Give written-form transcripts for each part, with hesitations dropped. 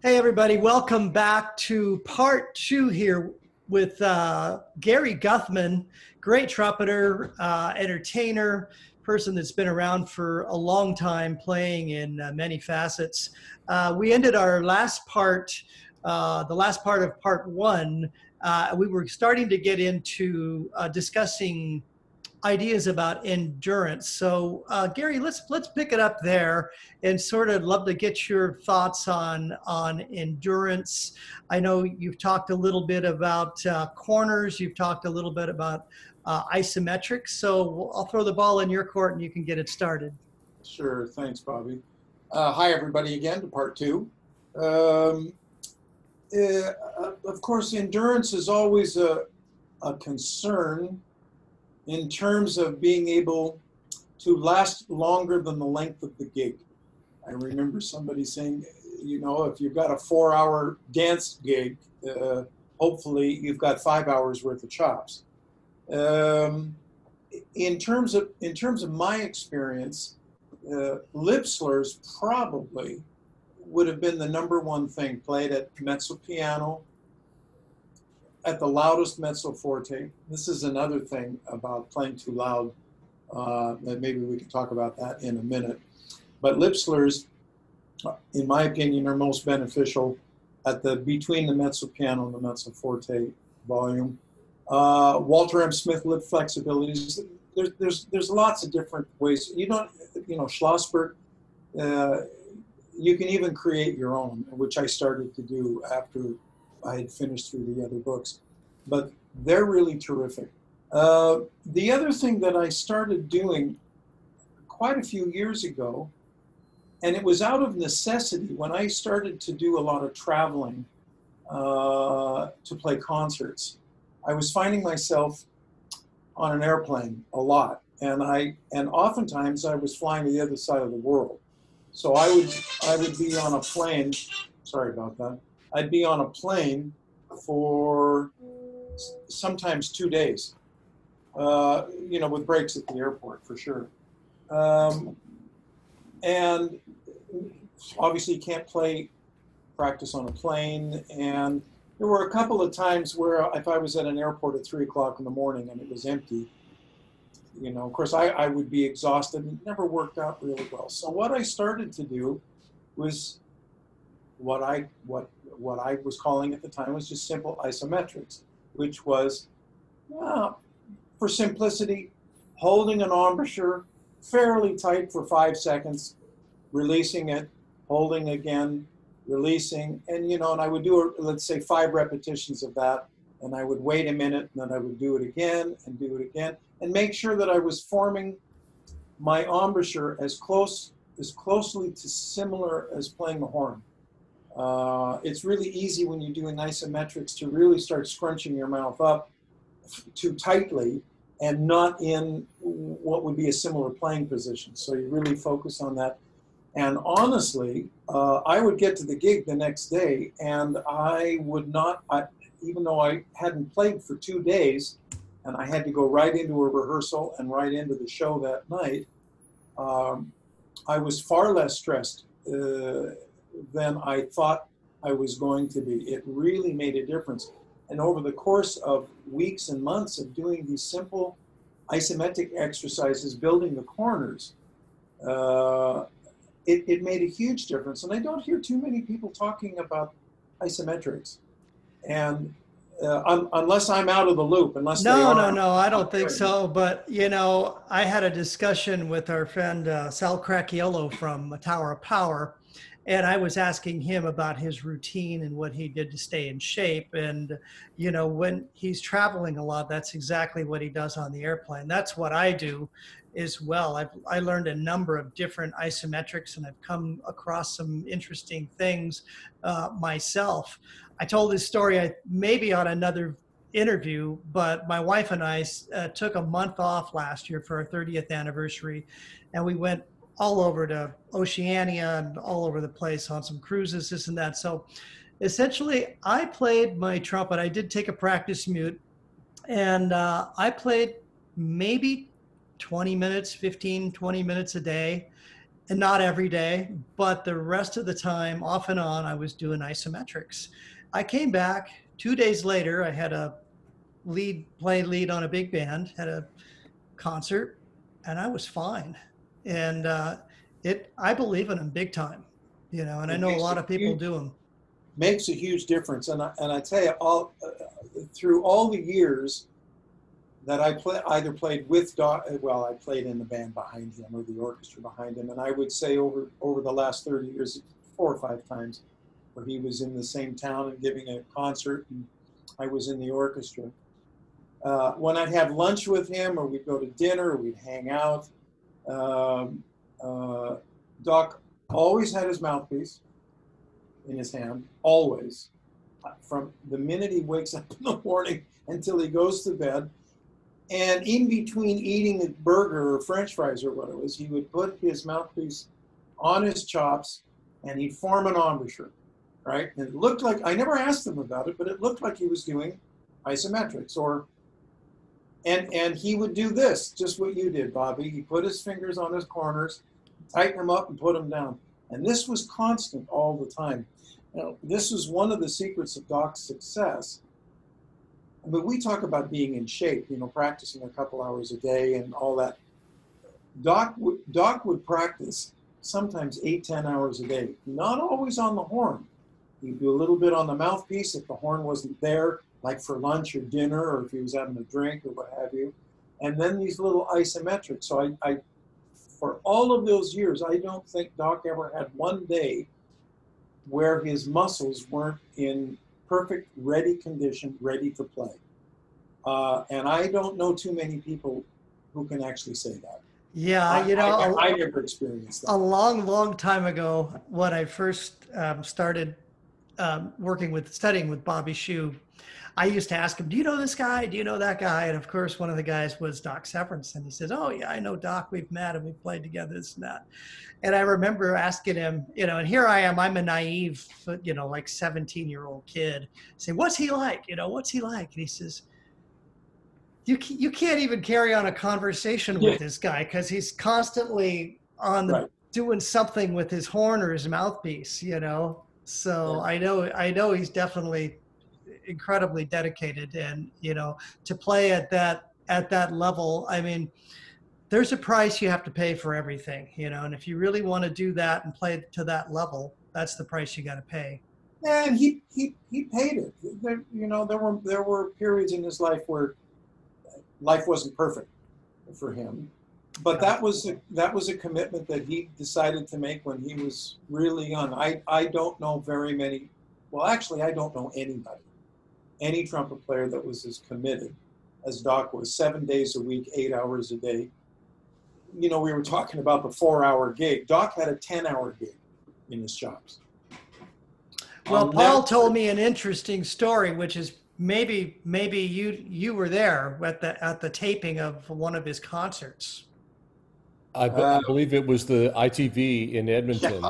Hey, everybody. Welcome back to part two here with Gary Guthman, great trumpeter, entertainer, person that's been around for a long time playing in many facets. We ended our last part, the last part of part one. We were starting to get into discussing ideas about endurance. So, Gary, let's pick it up there, and sort of love to get your thoughts on endurance. I know you've talked a little bit about corners. You've talked a little bit about isometrics. So I'll throw the ball in your court, and you can get it started. Sure, thanks, Bobby. Hi, everybody, again to part two. Um, of course, endurance is always a concern in terms of being able to last longer than the length of the gig. I remember somebody saying, if you've got a 4-hour dance gig, hopefully you've got 5 hours worth of chops. In terms of my experience, lip slurs probably would have been the number one thing played at mezzo piano, at the loudest mezzo forte. This is another thing about playing too loud that maybe we can talk about that in a minute. But lip slurs, in my opinion, are most beneficial at the between the mezzo piano and the mezzo forte volume. Walter M. Smith lip flexibilities. There's lots of different ways. Schlossberg. You can even create your own, which I started to do after I had finished through the other books. But they're really terrific. The other thing that I started doing quite a few years ago, and it was out of necessity when I started to do a lot of traveling to play concerts. I was finding myself on an airplane a lot, and oftentimes I was flying to the other side of the world. So I would be on a plane. Sorry about that. I'd be on a plane for sometimes 2 days, with breaks at the airport for sure. And obviously you can't practice on a plane. And there were a couple of times where if I was at an airport at 3 o'clock in the morning and it was empty, of course I would be exhausted, and it never worked out really well. So what I started to do was what I was calling at the time was just simple isometrics, which was, for simplicity, holding an embouchure fairly tight for 5 seconds, releasing it, holding again, releasing, and I would do, let's say, 5 repetitions of that, and I would wait a minute, and then I would do it again, and make sure that I was forming my embouchure as closely to similar as playing the horn. It's really easy when you're doing isometrics to really start scrunching your mouth up too tightly and not in what would be a similar playing position. So you really focus on that. And honestly, I would get to the gig the next day, and I would not, even though I hadn't played for 2 days, and I had to go right into a rehearsal and right into the show that night, I was far less stressed than I thought I was going to be. It really made a difference. And over the course of weeks and months of doing these simple isometric exercises, building the corners, it made a huge difference. And I don't hear too many people talking about isometrics. And unless I'm out of the loop, unless they No, no, are. no, I don't think so. But, I had a discussion with our friend Sal Cracchiolo from Tower of Power, and I was asking him about his routine and what he did to stay in shape. And, when he's traveling a lot, that's exactly what he does on the airplane. That's what I do as well. I learned a number of different isometrics, and I've come across some interesting things myself. I told this story maybe on another interview, but my wife and I took a month off last year for our 30th anniversary, and we went all over to Oceania and all over the place on some cruises, this and that. So essentially, I played my trumpet. I did take a practice mute, and I played maybe 20 minutes, 15, 20 minutes a day. and not every day, but the rest of the time, off and on, I was doing isometrics. I came back 2 days later. I had a play lead on a big band, had a concert, and I was fine. And I believe in them big time, and I It know a makes lot a of people huge do them. makes a huge difference. And I tell you, all through all the years that I either played with Doc, well, I played in the band behind him or the orchestra behind him, and I would say over the last 30 years, 4 or 5 times, where he was in the same town and giving a concert, and I was in the orchestra. When I'd have lunch with him, or we'd go to dinner, or we'd hang out, um, uh, Doc always had his mouthpiece in his hand, always, from the minute he wakes up in the morning until he goes to bed. And in between eating a burger or French fries or what it was, he would put his mouthpiece on his chops and he'd form an embouchure, right? And it looked like, I never asked him about it, but it looked like he was doing isometrics and he would do this, just what you did, Bobby. He put his fingers on his corners, tighten them up and put them down. And this was constant all the time. Now, this was one of the secrets of Doc's success. But we talk about being in shape, practicing a couple hours a day and all that. Doc would practice sometimes 8-10 hours a day, not always on the horn. He'd do a little bit on the mouthpiece if the horn wasn't there, like for lunch or dinner, or if he was having a drink or what have you. And then these little isometrics. So I for all of those years, I don't think Doc ever had one day where his muscles weren't in perfect, ready condition, ready to play. And I don't know too many people who can actually say that. Yeah, I never experienced that. a long, long time ago, when I first started studying with Bobby Shue, I used to ask him, "Do you know this guy? Do you know that guy?" And of course, one of the guys was Doc Severance, and he says, "Oh yeah, I know Doc. We've met and we've played together, this and that." And I remember asking him, and here I am, I'm a naive, like 17-year-old kid, saying, "What's he like? What's he like?" And he says, you can't even carry on a conversation Yeah, with this guy because he's constantly right. doing something with his horn or his mouthpiece, So Yeah. I know he's definitely incredibly dedicated, and to play at that level. I mean, there's a price you have to pay for everything, and if you really want to do that and play to that level, that's the price you got to pay. And he paid it. There were periods in his life where life wasn't perfect for him, but Yeah. that was a commitment that he decided to make when he was really young. I don't know very many. Well, actually, I don't know any trumpet player that was as committed as Doc was. 7 days a week, 8 hours a day. We were talking about the 4-hour gig. Doc had a 10-hour gig in his chops. Well, I'll never Paul told me an interesting story, which is maybe you were there at the taping of one of his concerts. I believe it was the ITV in Yeah, Edmonton.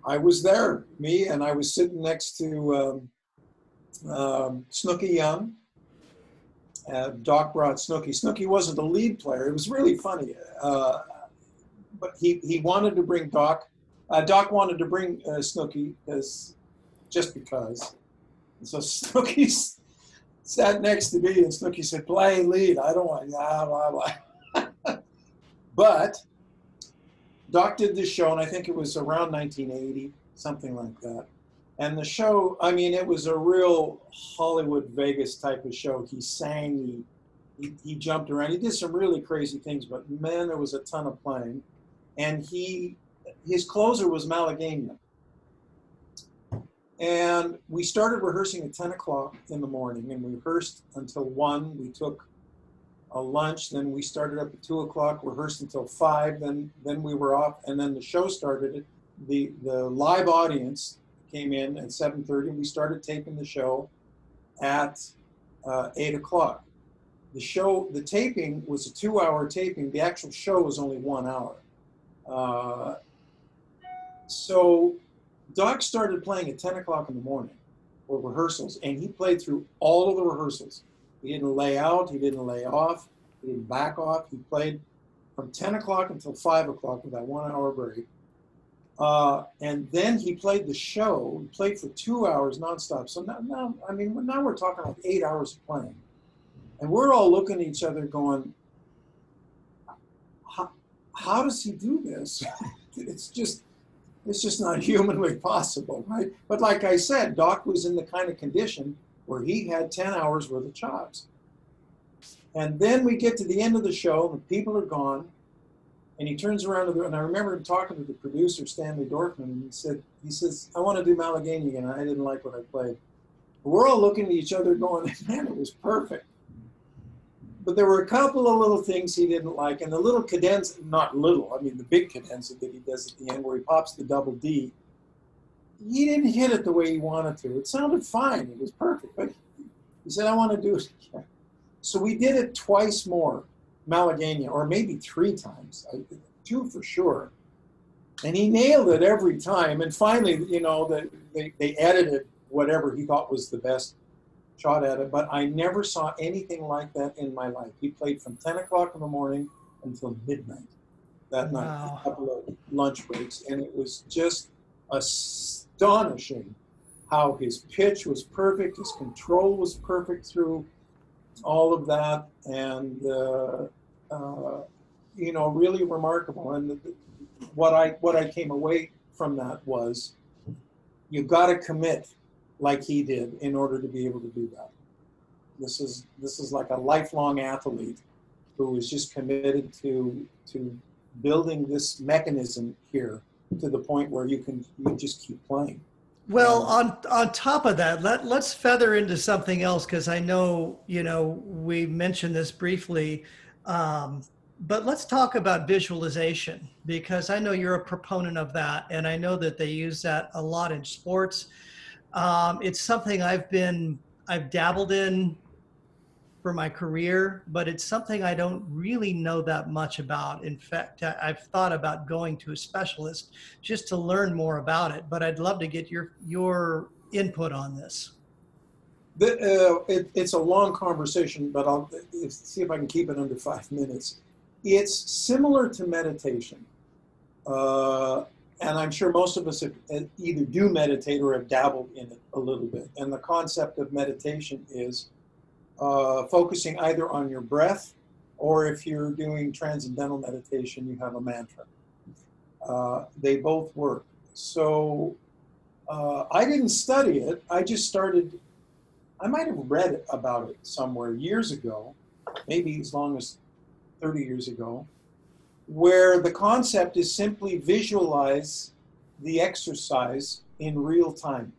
I was there, and I was sitting next to Snooky Young. Doc brought Snooky. Snooky wasn't the lead player. It was really funny, but he wanted to bring Doc. Doc wanted to bring Snooky just because. And so Snooky sat next to me, and Snooky said, "Play lead. I don't want blah blah blah." But Doc did this show, and I think it was around 1980, something like that. And the show, I mean, it was a real Hollywood Vegas type of show. He sang, he jumped around, he did some really crazy things, but man, there was a ton of playing. And his closer was Malagueña. And we started rehearsing at 10 o'clock in the morning, and we rehearsed until 1. We took a lunch, then we started up at 2 o'clock, rehearsed until 5, then we were off, and then the show started. The live audience came in at 7:30. We started taping the show at 8 o'clock. The taping was a 2-hour taping. The actual show was only 1 hour. So Doc started playing at 10 o'clock in the morning for rehearsals, and he played through all of the rehearsals. He didn't lay out, he didn't lay off, he didn't back off. He played from 10 o'clock until 5 o'clock with that 1 hour break. And then he played the show. He played for 2 hours nonstop. So now we're talking like 8 hours of playing. And we're all looking at each other going, how does he do this? It's just not humanly possible, right? But like I said, Doc was in the kind of condition where he had 10 hours worth of chops. And then we get to the end of the show, and the people are gone, and he turns around and I remember him talking to the producer, Stanley Dorfman, and he says, I want to do Malagueña again. I didn't like what I played. We're all looking at each other going, man, it was perfect. But there were a couple of little things he didn't like, and the little cadenza, not little, I mean the big cadenza that he does at the end where he pops the double D, he didn't hit it the way he wanted to. It sounded fine, it was perfect, but he said, I want to do it again. So we did it twice more, Malagueña, or maybe 3 times, 2 for sure. And he nailed it every time, and finally, you know, they edited whatever he thought was the best shot at it, but I never saw anything like that in my life. He played from 10 o'clock in the morning until midnight that night, Wow. a couple of lunch breaks, and it was just astonishing how his pitch was perfect, his control was perfect through all of that, and you know, really remarkable. And what I came away from that was, you've got to commit like he did in order to be able to do that. This is like a lifelong athlete who is just committed to building this mechanism here to the point where you just keep playing. Well, on top of that, let's feather into something else, because I know, you know, we mentioned this briefly, but let's talk about visualization, because I know you're a proponent of that, and I know that they use that a lot in sports. It's something I've dabbled in for my career, but it's something I don't really know that much about. In fact, I've thought about going to a specialist just to learn more about it, but I'd love to get your input on this. It's a long conversation, but I'll see if I can keep it under 5 minutes. It's similar to meditation. And I'm sure most of us either do meditate or have dabbled in it a little bit. And the concept of meditation is focusing either on your breath, or if you're doing transcendental meditation, you have a mantra. They both work. So I didn't study it. I just started, I might have read about it somewhere years ago, maybe as long as 30 years ago, where the concept is simply visualize the exercise in real time.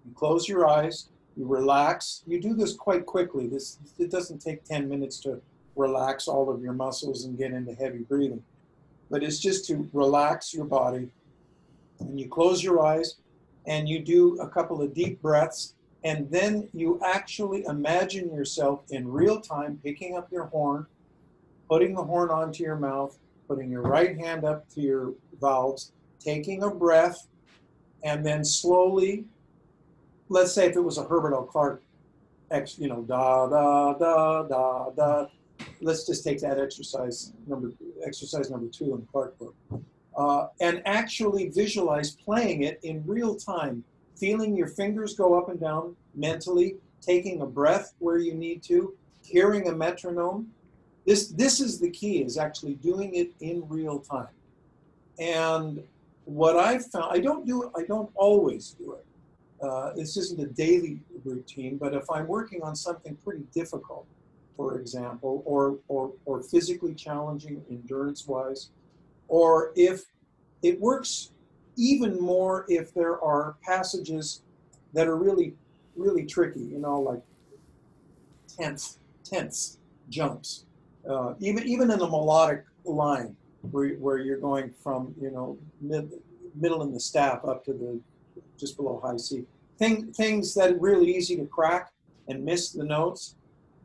You close your eyes, you relax. You do this quite quickly. It doesn't take 10 minutes to relax all of your muscles and get into heavy breathing. But it's just to relax your body, and you close your eyes and you do a couple of deep breaths, and then you actually imagine yourself in real time picking up your horn, putting the horn onto your mouth, putting your right hand up to your valves, taking a breath, and then slowly, let's say if it was a Herbert L. Clarke, you know, da, da, da, da, da. Let's just take that exercise number 2 in the Clarke book. And actually visualize playing it in real time, feeling your fingers go up and down mentally, taking a breath where you need to, hearing a metronome. This is the key, is actually doing it in real time. And what I've found, I don't always do it. This isn't a daily routine, but if I'm working on something pretty difficult, for example, or physically challenging endurance-wise, or if it works even more if there are passages that are really, really tricky, you know, like tense jumps, even in a melodic line where you're going from, you know, middle in the staff up to the just below high C. Things that are really easy to crack and miss the notes.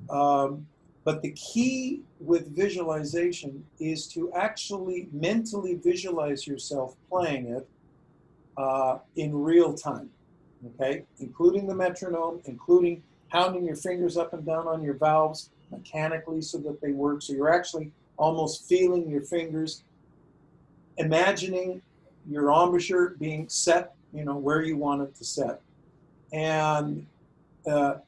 But the key with visualization is to actually mentally visualize yourself playing it in real time, okay? Including the metronome, including pounding your fingers up and down on your valves mechanically so that they work. So you're actually almost feeling your fingers, imagining your embouchure being set, where you want it to set. And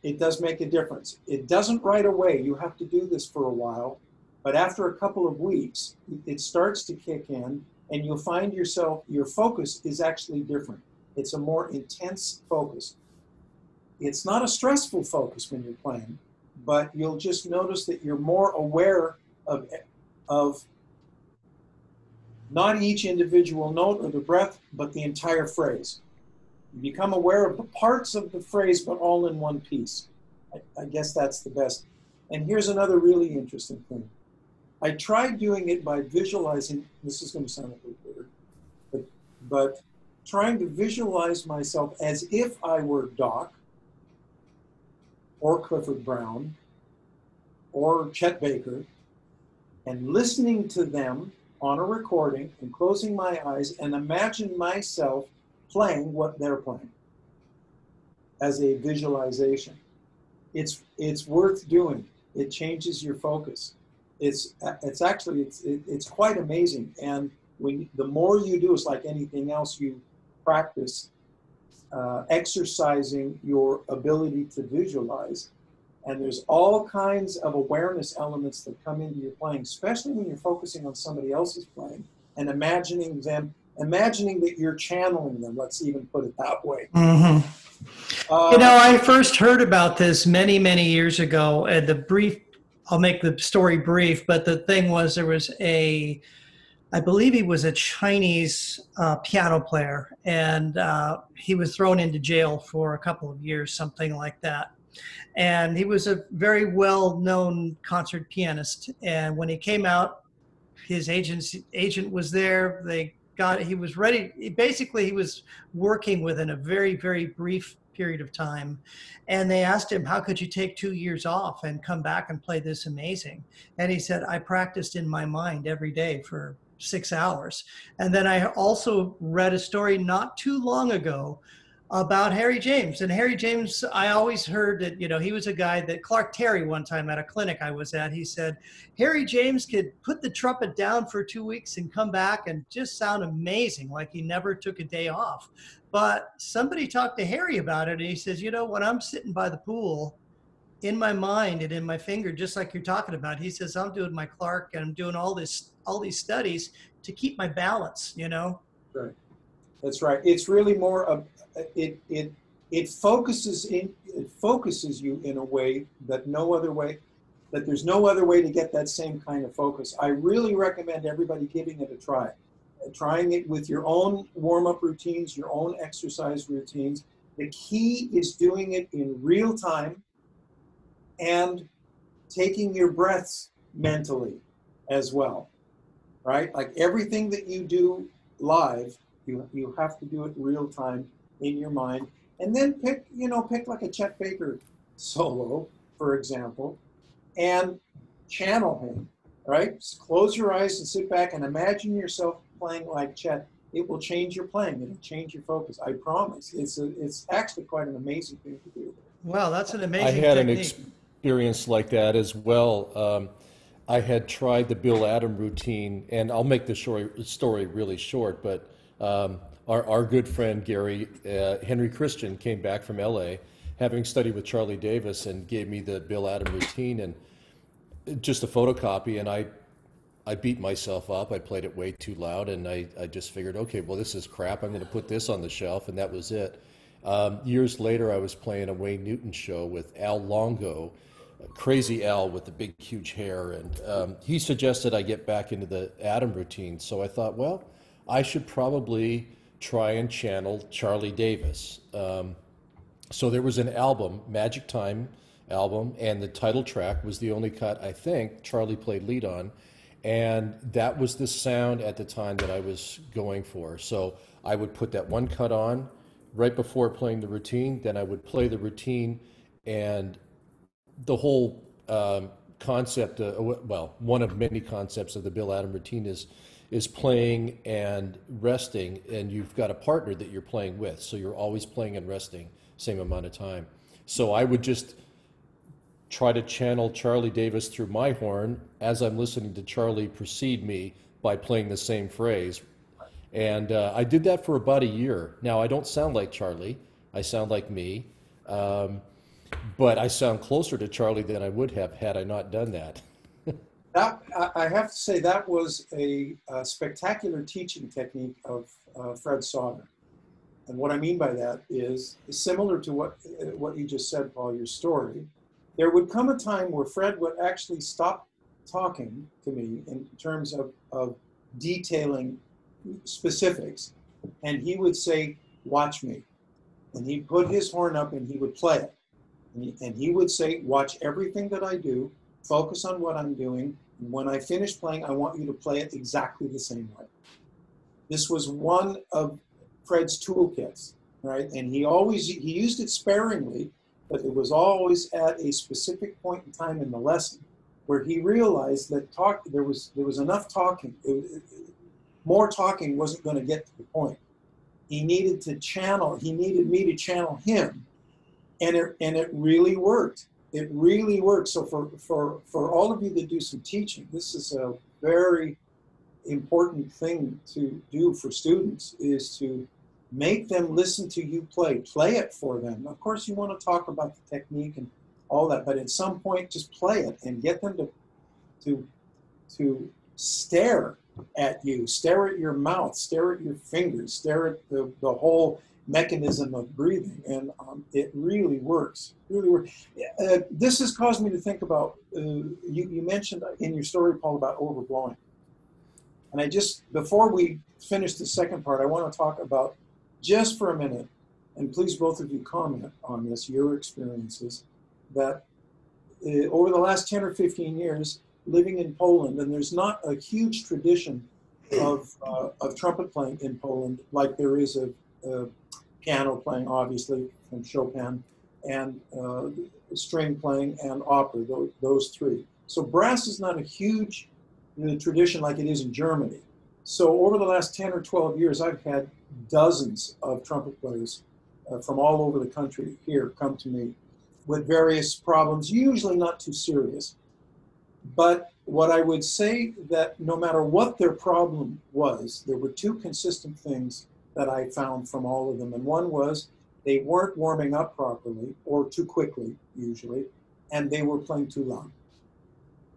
it does make a difference. It doesn't right away. You have to do this for a while. But after a couple of weeks, it starts to kick in, and you'll find yourself, your focus is actually different. It's a more intense focus. It's not a stressful focus when you're playing, but you'll just notice that you're more aware of not each individual note or the breath, but the entire phrase. You become aware of the parts of the phrase, but all in one piece. I guess that's the best. And here's another really interesting thing. I tried doing it by visualizing, this is going to sound a little weird, but trying to visualize myself as if I were Doc, or Clifford Brown, or Chet Baker, and listening to them on a recording and closing my eyes and imagine myself playing what they're playing as a visualization. It's worth doing. It changes your focus. It's quite amazing. And the more you do, it's like anything else, you practice exercising your ability to visualize. And there's all kinds of awareness elements that come into your playing, especially when you're focusing on somebody else's playing and imagining that you're channeling them. Let's even put it that way. Mm-hmm. I first heard about this many, many years ago. And I'll make the story brief, but the thing was, I believe he was a Chinese piano player, and he was thrown into jail for a couple of years, something like that. And he was a very well-known concert pianist. And when he came out, his agent was there. He was ready. Basically, he was working within a very, very brief period of time. And they asked him, how could you take 2 years off and come back and play this amazing? And he said, I practiced in my mind every day for 6 hours. And then I also read a story not too long ago about Harry James. And Harry James, I always heard that, he was a guy that Clark Terry one time at a clinic I was at, he said, Harry James could put the trumpet down for 2 weeks and come back and just sound amazing, like he never took a day off. But somebody talked to Harry about it, and he says, when I'm sitting by the pool, in my mind and in my finger, just like you're talking about, he says, I'm doing my Clark and I'm doing all these studies to keep my balance, Right. That's right. It's really more of it focuses you in a way that there's no other way to get that same kind of focus. I really recommend everybody giving it a try. Trying it with your own warm-up routines, your own exercise routines. The key is doing it in real time and taking your breaths mentally as well, right? Like everything that you do live, you have to do it real time in your mind. And then pick like a Chet Baker solo, for example, and channel him, right? Just close your eyes and sit back and imagine yourself playing like Chet. It will change your playing. It'll change your focus. I promise. It's actually quite an amazing thing to do. Wow, that's an amazing I had technique. an experience like that as well. I had tried the Bill Adam routine, and I'll make the story really short, but our good friend Gary, Henry Christian, came back from LA, having studied with Charlie Davis, and gave me the Bill Adam routine and just a photocopy, and I beat myself up. I played it way too loud, and I just figured, okay, well, this is crap. I'm going to put this on the shelf, and that was it. Years later, I was playing a Wayne Newton show with Al Longo, Crazy Al with the big, huge hair, and he suggested I get back into the Adam routine. So I thought, well, I should probably try and channel Charlie Davis. So there was an album, Magic Time album, and the title track was the only cut I think Charlie played lead on. And that was the sound at the time that I was going for. So I would put that one cut on right before playing the routine, then I would play the routine, and the whole concept, well, one of many concepts of the Bill Adam routine is playing and resting, and you've got a partner that you're playing with, so you're always playing and resting same amount of time. So I would just try to channel Charlie Davis through my horn as I'm listening to Charlie precede me by playing the same phrase. And I did that for about a year. Now, I don't sound like Charlie. I sound like me. Um, but I sound closer to Charlie than I would have had I not done that. That, I have to say, that was a spectacular teaching technique of Fred Sauter. And what I mean by that is similar to what you just said, Paul, your story. There would come a time where Fred would actually stop talking to me in terms of detailing specifics, and he would say, "Watch me." And he'd put his horn up and he would play it. And he would say, "Watch everything that I do, focus on what I'm doing. And when I finish playing, I want you to play it exactly the same way." This was one of Fred's toolkits, right? And he used it sparingly, but it was always at a specific point in time in the lesson where he realized that there was enough talking. More talking wasn't going to get to the point. He needed me to channel him, and it really worked. It really worked. So for all of you that do some teaching, this is a very important thing to do for students, is to make them listen to you play it for them. Of course, you want to talk about the technique and all that, but at some point just play it and get them to stare at you, stare at your mouth, stare at your fingers, stare at the whole mechanism of breathing, and it really works. Really works. This has caused me to think about, you mentioned in your story, Paul, about overblowing. And before we finish the second part, I want to talk about, just for a minute, and please both of you comment on this, your experiences, that over the last 10 or 15 years, living in Poland, and there's not a huge tradition of trumpet playing in Poland like there is of piano playing, obviously, from Chopin, and string playing and opera, those three. So brass is not a huge tradition like it is in Germany. So over the last 10 or 12 years, I've had dozens of trumpet players from all over the country here come to me with various problems, usually not too serious. But what I would say, that no matter what their problem was, there were two consistent things that I found from all of them. And one was they weren't warming up properly, or too quickly, usually, and they were playing too loud.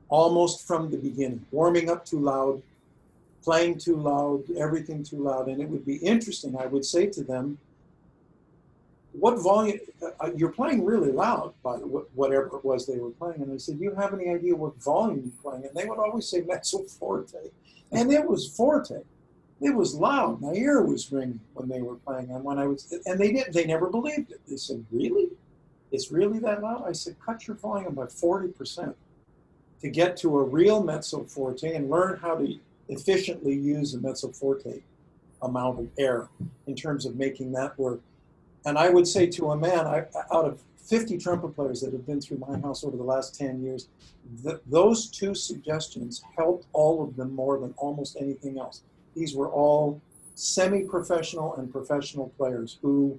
Almost from the beginning, warming up too loud, playing too loud, everything too loud. And it would be interesting, I would say to them, what volume, you're playing really loud by whatever it was they were playing. And I said, "Do you have any idea what volume you're playing?" And they would always say mezzo forte. And it was forte. It was loud. My ear was ringing when they were playing. And they never believed it. They said, "Really? It's really that loud?" I said, "Cut your volume by 40% to get to a real mezzo forte and learn how to efficiently use a mezzo forte amount of air in terms of making that work." And I would say to a man, out of 50 trumpet players that have been through my house over the last 10 years, those two suggestions helped all of them more than almost anything else. These were all semi-professional and professional players who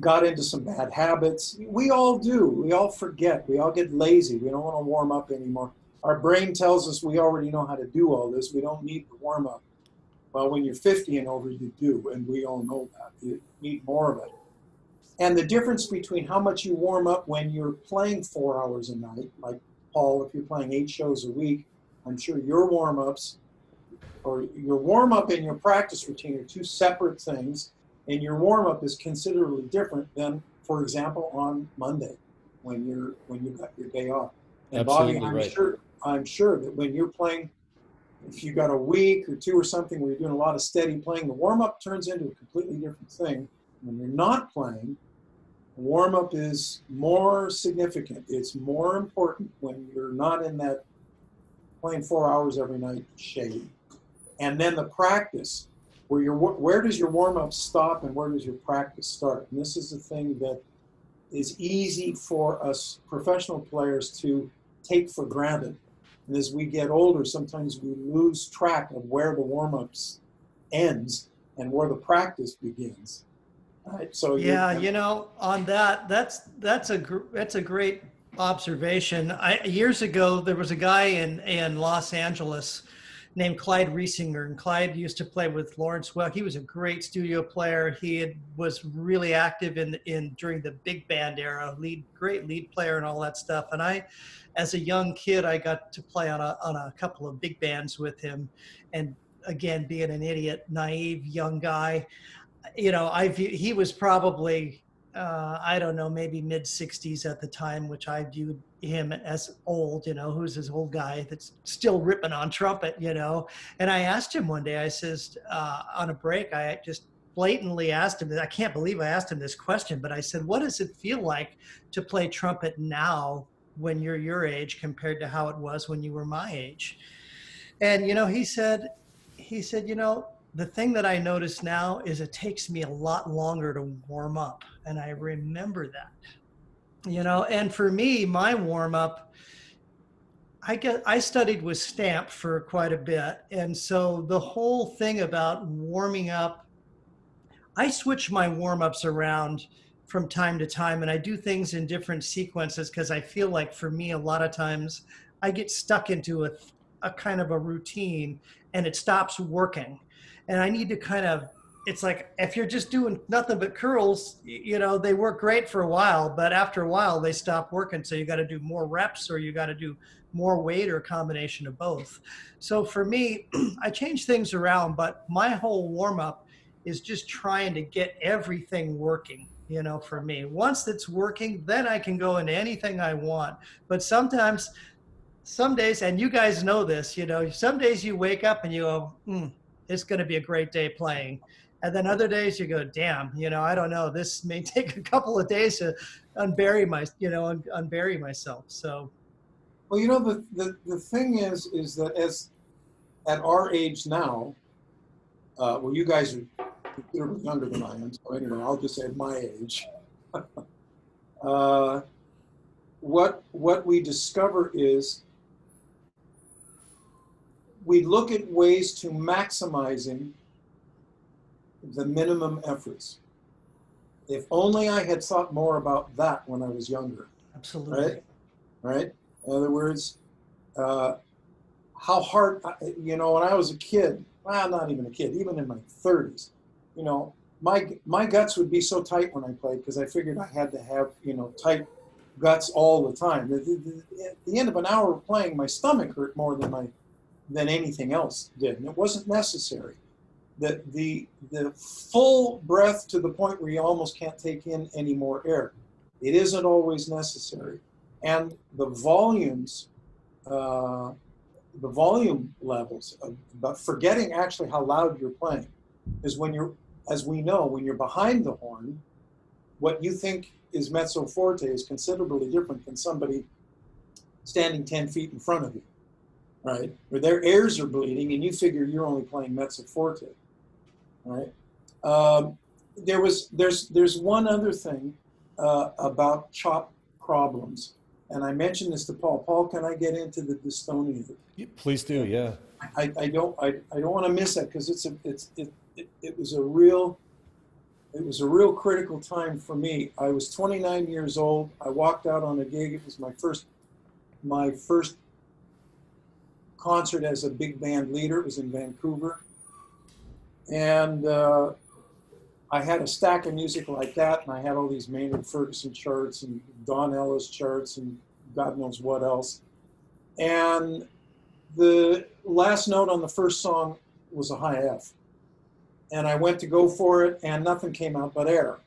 got into some bad habits. We all do. We all forget. We all get lazy. We don't want to warm up anymore. Our brain tells us we already know how to do all this. We don't need to warm up. Well, when you're 50 and over, you do, and we all know that. You need more of it. And the difference between how much you warm up when you're playing 4 hours a night, like Paul, if you're playing 8 shows a week, I'm sure your warm-ups, or your warm-up and your practice routine, are two separate things, and your warm-up is considerably different than, for example, on Monday, when you got your day off. And Absolutely Bobby, right. I'm sure that when you're playing, if you got a week or two or something where you're doing a lot of steady playing, the warm-up turns into a completely different thing. When you're not playing, warm-up is more significant. It's more important when you're not in that playing 4 hours every night shade. And then the practice, where does your warm-up stop and where does your practice start? And this is the thing that is easy for us professional players to take for granted. And as we get older, sometimes we lose track of where the warm-ups ends and where the practice begins. Right? So Yeah, on that, that's a great observation. Years ago, there was a guy in Los Angeles named Clyde Riesinger, and Clyde used to play with Lawrence Welk. He was a great studio player. Was really active in during the big band era, great lead player and all that stuff. And as a young kid, I got to play on a couple of big bands with him. And again, being an idiot, naive young guy, he was probably I don't know, maybe mid 60s at the time, which I viewed him as old, who's this old guy that's still ripping on trumpet, And I asked him one day, I says, on a break, I just blatantly asked him, I can't believe I asked him this question, but I said, what does it feel like to play trumpet now when you're your age compared to how it was when you were my age? And, he said, the thing that I notice now is it takes me a lot longer to warm up. And I remember that, and for me, my warm up, I studied with Stamp for quite a bit. And so the whole thing about warming up, I switch my warm ups around from time to time, and I do things in different sequences because I feel like for me, a lot of times I get stuck into a kind of a routine and it stops working. And I need to it's like if you're just doing nothing but curls, they work great for a while, but after a while they stop working. So you got to do more reps or you got to do more weight or a combination of both. So for me, I change things around, but my whole warm up is just trying to get everything working, for me. Once it's working, then I can go into anything I want. But sometimes, some days, and you guys know this, some days you wake up and you go, it's going to be a great day playing. And then other days you go, damn, I don't know. This may take a couple of days to unbury myself. So, well, the thing is that at our age now, well, you guys are considerably younger than I am. So anyway, I'll just say at my age, what we discover is we look at ways to maximizing the minimum efforts. If only I had thought more about that when I was younger. Absolutely. Right? In other words, how hard, when I was a kid, well, not even a kid, even in my 30s, my guts would be so tight when I played because I figured I had to have, tight guts all the time. At the end of an hour of playing, my stomach hurt more than anything else did, and it wasn't necessary. The full breath to the point where you almost can't take in any more air, it isn't always necessary. And the volumes, the volume levels, but forgetting actually how loud you're playing, is as we know, when you're behind the horn, what you think is mezzo forte is considerably different than somebody standing 10 feet in front of you, right? Where their ears are bleeding and you figure you're only playing mezzo forte, right? There's one other thing about chop problems, and I mentioned this to Paul. Paul, can I get into the dystonia? Please do, yeah. I don't want to miss that because it was a real critical time for me. I was 29 years old. I walked out on a gig. It was my first concert as a big band leader. It was in Vancouver. And I had a stack of music like that, and I had all these Maynard Ferguson charts and Don Ellis charts and God knows what else. And the last note on the first song was a high F. And I went to go for it, and nothing came out but air.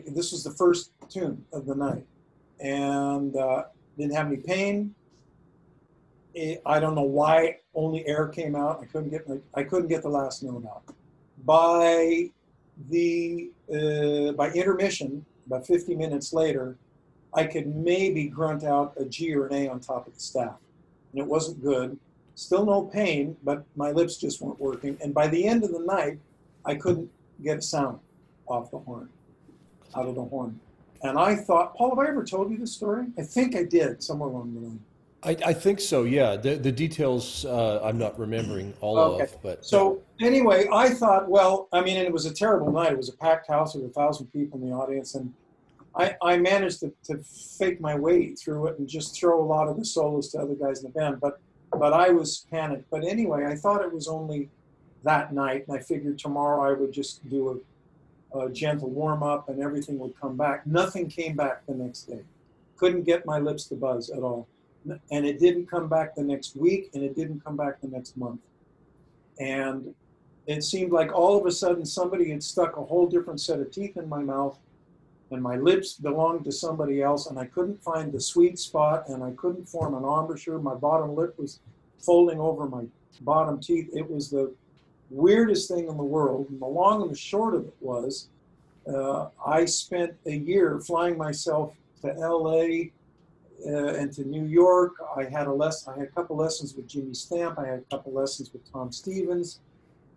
This was the first tune of the night, and didn't have any pain. I don't know why only air came out. I couldn't get the last note out. By intermission, about 50 minutes later, I could maybe grunt out a G or an A on top of the staff, and it wasn't good. Still no pain, but my lips just weren't working. And by the end of the night, I couldn't get a sound out of the horn. And I thought, Paul, have I ever told you this story? I think I did, somewhere along the line. I think so, yeah. The details I'm not remembering all of. But so anyway, I thought, well, I mean, and it was a terrible night. It was a packed house with 1,000 people in the audience. And I managed to fake my way through it and just throw a lot of the solos to other guys in the band. But I was panicked. But anyway, I thought it was only that night, and I figured tomorrow I would just do a gentle warm up and everything would come back. Nothing came back the next day. Couldn't get my lips to buzz at all. And it didn't come back the next week, and it didn't come back the next month. And it seemed like all of a sudden somebody had stuck a whole different set of teeth in my mouth, and my lips belonged to somebody else, and I couldn't find the sweet spot, and I couldn't form an embouchure. My bottom lip was folding over my bottom teeth. It was the weirdest thing in the world. And the long and the short of it was, I spent a year flying myself to LA and to New York. I had a couple lessons with Jimmy Stamp. I had a couple lessons with Tom Stevens.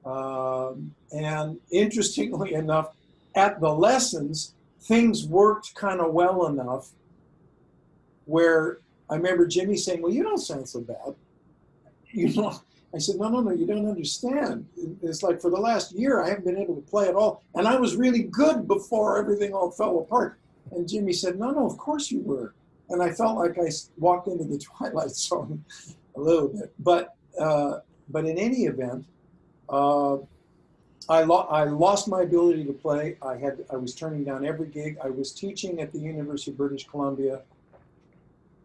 And interestingly enough, at the lessons, things worked kind of well enough where I remember Jimmy saying, well, you don't sound so bad. You know, I said, no, you don't understand. It's like for the last year, I haven't been able to play at all. And I was really good before everything all fell apart. And Jimmy said, no, of course you were. And I felt like I walked into the Twilight Zone a little bit. But in any event, I lost my ability to play. I was turning down every gig. I was teaching at the University of British Columbia.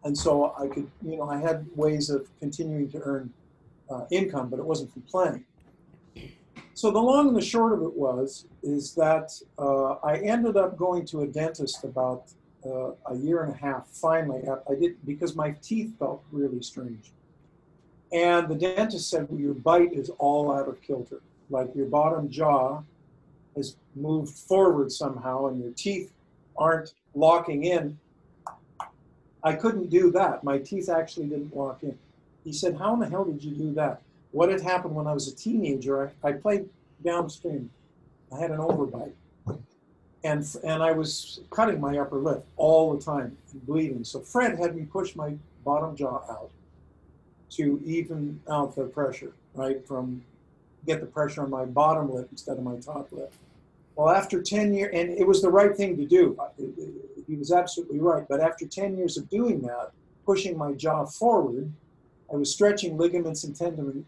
And so I could, I had ways of continuing to earn income, but it wasn't from playing. So the long and the short of it is that I ended up going to a dentist about a year and a half. Finally, because my teeth felt really strange. And the dentist said, well, your bite is all out of kilter. Like your bottom jaw has moved forward somehow and your teeth aren't locking in. I couldn't do that. My teeth actually didn't lock in. He said, how in the hell did you do that? What had happened when I was a teenager, I played downstream. I had an overbite. And I was cutting my upper lip all the time, bleeding. So Fred had me push my bottom jaw out to even out the pressure, right? Get the pressure on my bottom lip instead of my top lip. Well, after 10 years, and it was the right thing to do. He was absolutely right. But after 10 years of doing that, pushing my jaw forward, I was stretching ligaments and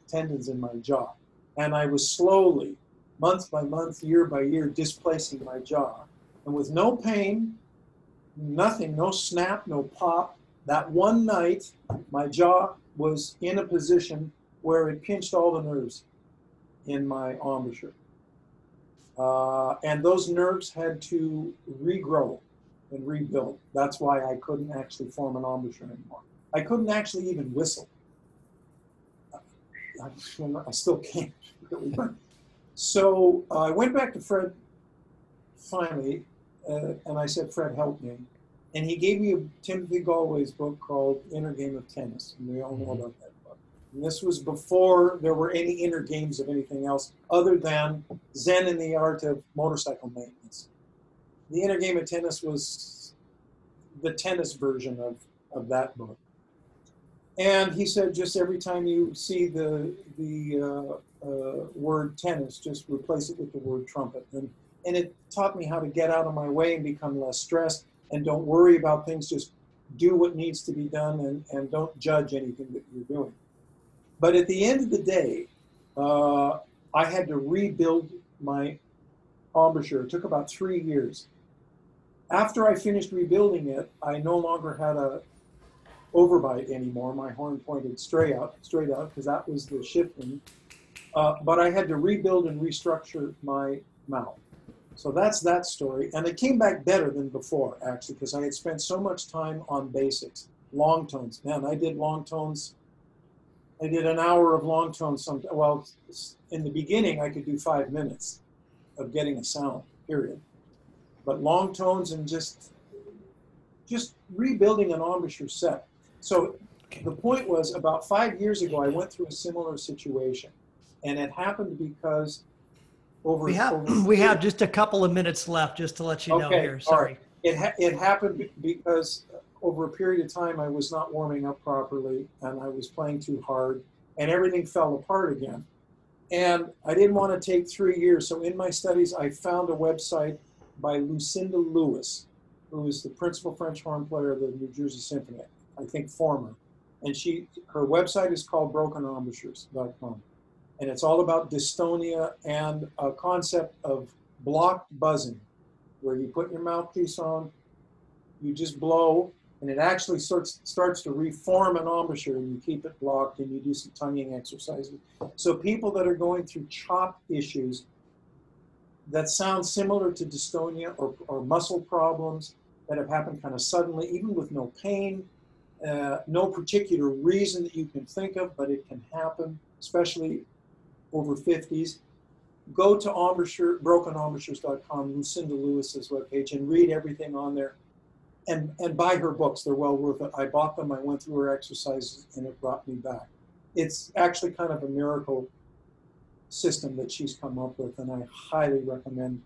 tendons in my jaw. And I was slowly, month by month, year by year, displacing my jaw. And with no pain, nothing, no snap, no pop, that one night, my jaw was in a position where it pinched all the nerves in my embouchure. And those nerves had to regrow and rebuild. That's why I couldn't actually form an embouchure anymore. I couldn't actually even whistle. I still can't. So I went back to Fred finally, and I said, Fred, help me. And he gave me Timothy Galway's book called Inner Game of Tennis. And we all know about that book. And this was before there were any inner games of anything else other than Zen in the Art of Motorcycle Maintenance. The Inner Game of Tennis was the tennis version of that book. And he said, just every time you see the word tennis, just replace it with the word trumpet. And it taught me how to get out of my way and become less stressed and don't worry about things. Just do what needs to be done and don't judge anything that you're doing. But at the end of the day, I had to rebuild my embouchure. It took about 3 years. After I finished rebuilding it, I no longer had a overbite anymore. My horn pointed straight out, because that was the shifting. But I had to rebuild and restructure my mouth. So that's that story. And it came back better than before, actually, because I had spent so much time on basics. Long tones. Man, I did long tones. I did an hour of long tones. Well, in the beginning, I could do 5 minutes of getting a sound, period. But long tones and just rebuilding an embouchure set. So the point was, about 5 years ago, I went through a similar situation. And it happened because we have just a couple of minutes left, just to let you know here. Sorry. Right. It happened because over a period of time, I was not warming up properly, and I was playing too hard, and everything fell apart again. And I didn't want to take 3 years. So in my studies, I found a website by Lucinda Lewis. who is the principal French horn player of the New Jersey Symphony, I think former. And her website is called brokenembouchures.com. And it's all about dystonia and a concept of blocked buzzing, where you put your mouthpiece on, you just blow, and it actually starts to reform an embouchure, and you keep it blocked, and you do some tonguing exercises. So people that are going through chop issues that sound similar to dystonia or muscle problems that have happened kind of suddenly, even with no pain, no particular reason that you can think of, but it can happen, especially over 50s. Go to brokenembouchures.com, Lucinda Lewis's webpage, and read everything on there. And buy her books. They're well worth it. I bought them, I went through her exercises, and it brought me back. It's actually kind of a miracle system that she's come up with, and I highly recommend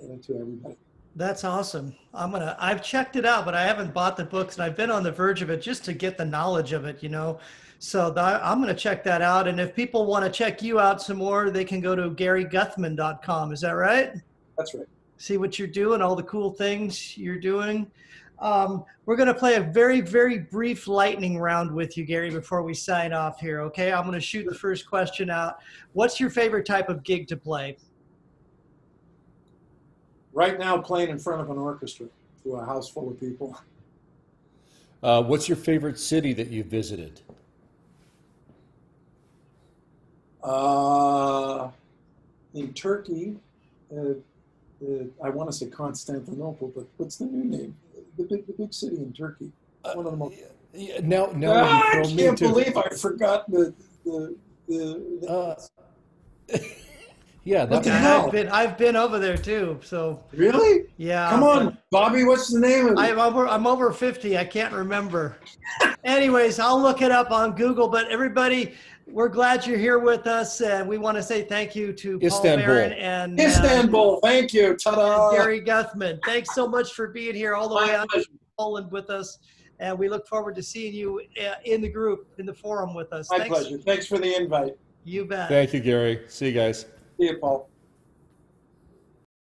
it to everybody. That's awesome. I've checked it out, but I haven't bought the books, and I've been on the verge of it just to get the knowledge of it, you know. So I'm going to check that out. And if people want to check you out some more, they can go to GaryGuthman.com. Is that right? That's right. See what you're doing, all the cool things you're doing. We're going to play a very, very brief lightning round with you, Gary, before we sign off here. Okay. I'm going to shoot the first question out. What's your favorite type of gig to play? Right now, playing in front of an orchestra to a house full of people. What's your favorite city that you visited? In Turkey, I want to say Constantinople, but what's the new name? The big city in Turkey. One of the most. Now I can't believe I forgot the yeah, what the hell? I've been over there too. So really? Yeah. Come on, Bobby. What's the name of it? I'm over 50. I can't remember. Anyways, I'll look it up on Google. But everybody, we're glad you're here with us, and we want to say thank you to Paul Barron and Istanbul. Thank you. Ta-da. Gary Guthman. Thanks so much for being here all the way out to Poland with us, and we look forward to seeing you in the group, in the forum with us. My pleasure. Thanks for the invite. You bet. Thank you, Gary. See you guys. See you, Paul.